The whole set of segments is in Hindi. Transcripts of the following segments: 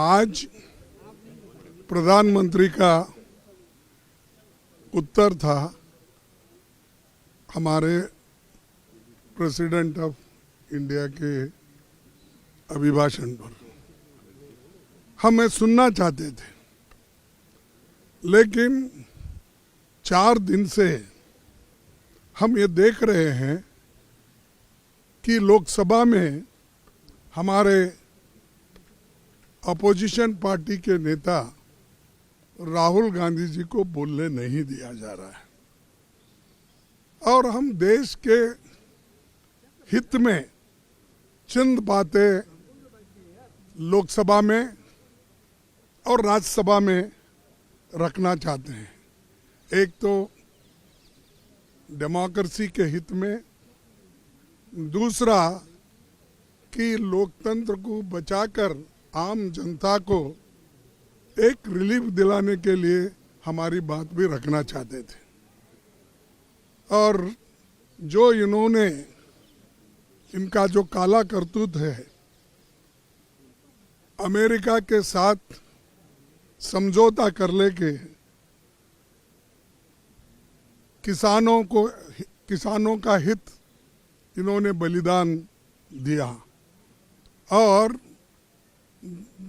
आज प्रधानमंत्री का उत्तर था हमारे प्रेसिडेंट ऑफ इंडिया के अभिभाषण पर। हमें सुनना चाहते थे, लेकिन 4 दिन से हम ये देख रहे हैं कि लोकसभा में हमारे अपोजिशन पार्टी के नेता राहुल गांधी जी को बोलने नहीं दिया जा रहा है। और हम देश के हित में चंद बातें लोकसभा में और राज्यसभा में रखना चाहते हैं। एक तो डेमोक्रेसी के हित में, दूसरा कि लोकतंत्र को बचाकर आम जनता को एक रिलीफ दिलाने के लिए हमारी बात भी रखना चाहते थे। और जो इन्होंने इनका जो काला करतूत है, अमेरिका के साथ समझौता कर लेके किसानों का हित इन्होंने बलिदान दिया। और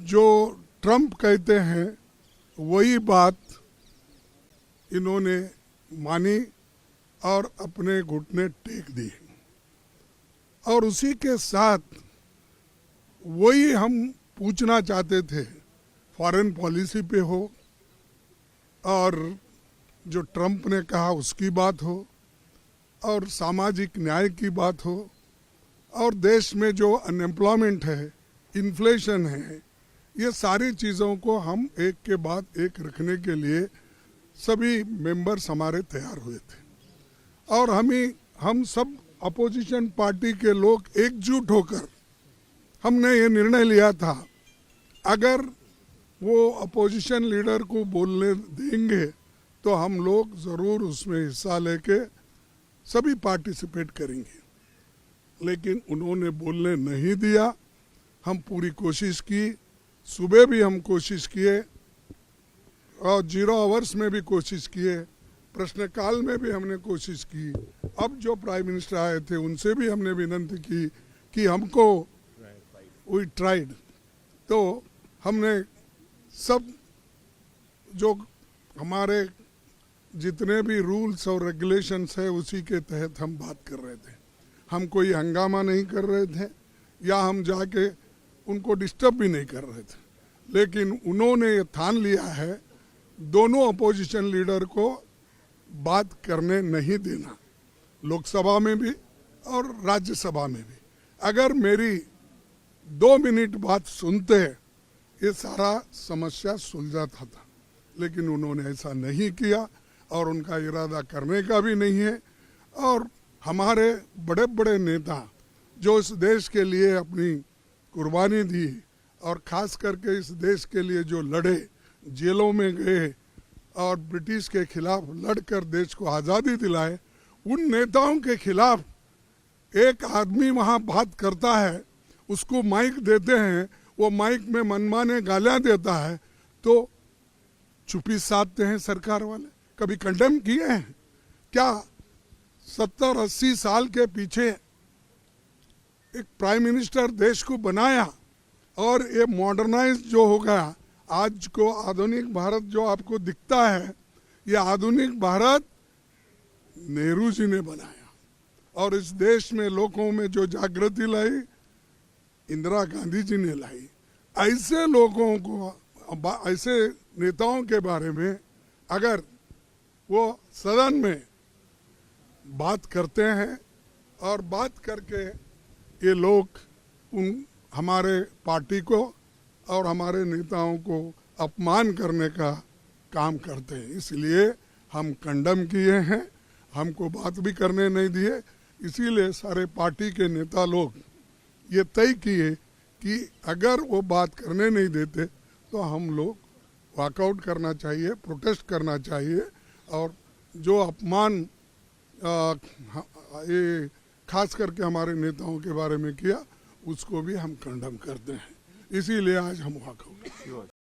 जो ट्रंप कहते हैं वही बात इन्होंने मानी और अपने घुटने टेक दिए। और उसी के साथ वही हम पूछना चाहते थे, फॉरेन पॉलिसी पे हो और जो ट्रंप ने कहा उसकी बात हो, और सामाजिक न्याय की बात हो, और देश में जो अनएम्प्लॉयमेंट है, इन्फ्लेशन है, ये सारी चीज़ों को हम एक के बाद एक रखने के लिए सभी मेंबर्स हमारे तैयार हुए थे। और हम सब अपोजिशन पार्टी के लोग एकजुट होकर हमने ये निर्णय लिया था, अगर वो अपोजिशन लीडर को बोलने देंगे तो हम लोग ज़रूर उसमें हिस्सा लेके सभी पार्टिसिपेट करेंगे। लेकिन उन्होंने बोलने नहीं दिया। हम पूरी कोशिश की, सुबह भी हम कोशिश किए और 0 आवर्स में भी कोशिश किए, प्रश्नकाल में भी हमने कोशिश की। अब जो प्राइम मिनिस्टर आए थे उनसे भी हमने विनती की कि हमको वी ट्राइड। तो हमने सब जो हमारे जितने भी रूल्स और रेगुलेशंस है उसी के तहत हम बात कर रहे थे। हम कोई हंगामा नहीं कर रहे थे या हम जाके उनको डिस्टर्ब भी नहीं कर रहे थे। लेकिन उन्होंने ये ठान लिया है दोनों अपोजिशन लीडर को बात करने नहीं देना, लोकसभा में भी और राज्यसभा में भी। अगर मेरी 2 मिनट बात सुनते ये सारा समस्या सुलझाता था, लेकिन उन्होंने ऐसा नहीं किया और उनका इरादा करने का भी नहीं है। और हमारे बड़े बड़े नेता जो इस देश के लिए अपनी कुर्बानी दी और ख़ास करके इस देश के लिए जो लड़े, जेलों में गए और ब्रिटिश के खिलाफ लड़कर देश को आज़ादी दिलाए, उन नेताओं के खिलाफ एक आदमी वहाँ बात करता है, उसको माइक देते हैं, वो माइक में मनमाने गालियाँ देता है, तो चुप्पी साधते हैं सरकार वाले। कभी कंडेम किए हैं क्या? 70-80 साल के पीछे एक प्राइम मिनिस्टर देश को बनाया और ये मॉडर्नाइज जो हो गया, आज को आधुनिक भारत जो आपको दिखता है, ये आधुनिक भारत नेहरू जी ने बनाया। और इस देश में लोगों में जो जागृति लाई इंदिरा गांधी जी ने लाई। ऐसे लोगों को, ऐसे नेताओं के बारे में अगर वो सदन में बात करते हैं और बात करके ये लोग हमारे पार्टी को और हमारे नेताओं को अपमान करने का काम करते हैं, इसलिए हम कंडम किए हैं, हमको बात भी करने नहीं दिए। इसीलिए सारे पार्टी के नेता लोग ये तय किए कि अगर वो बात करने नहीं देते तो हम लोग वॉकआउट करना चाहिए, प्रोटेस्ट करना चाहिए। और जो अपमान ये खास करके हमारे नेताओं के बारे में किया, उसको भी हम कंडम करते हैं। इसीलिए आज हम वहाँ गए।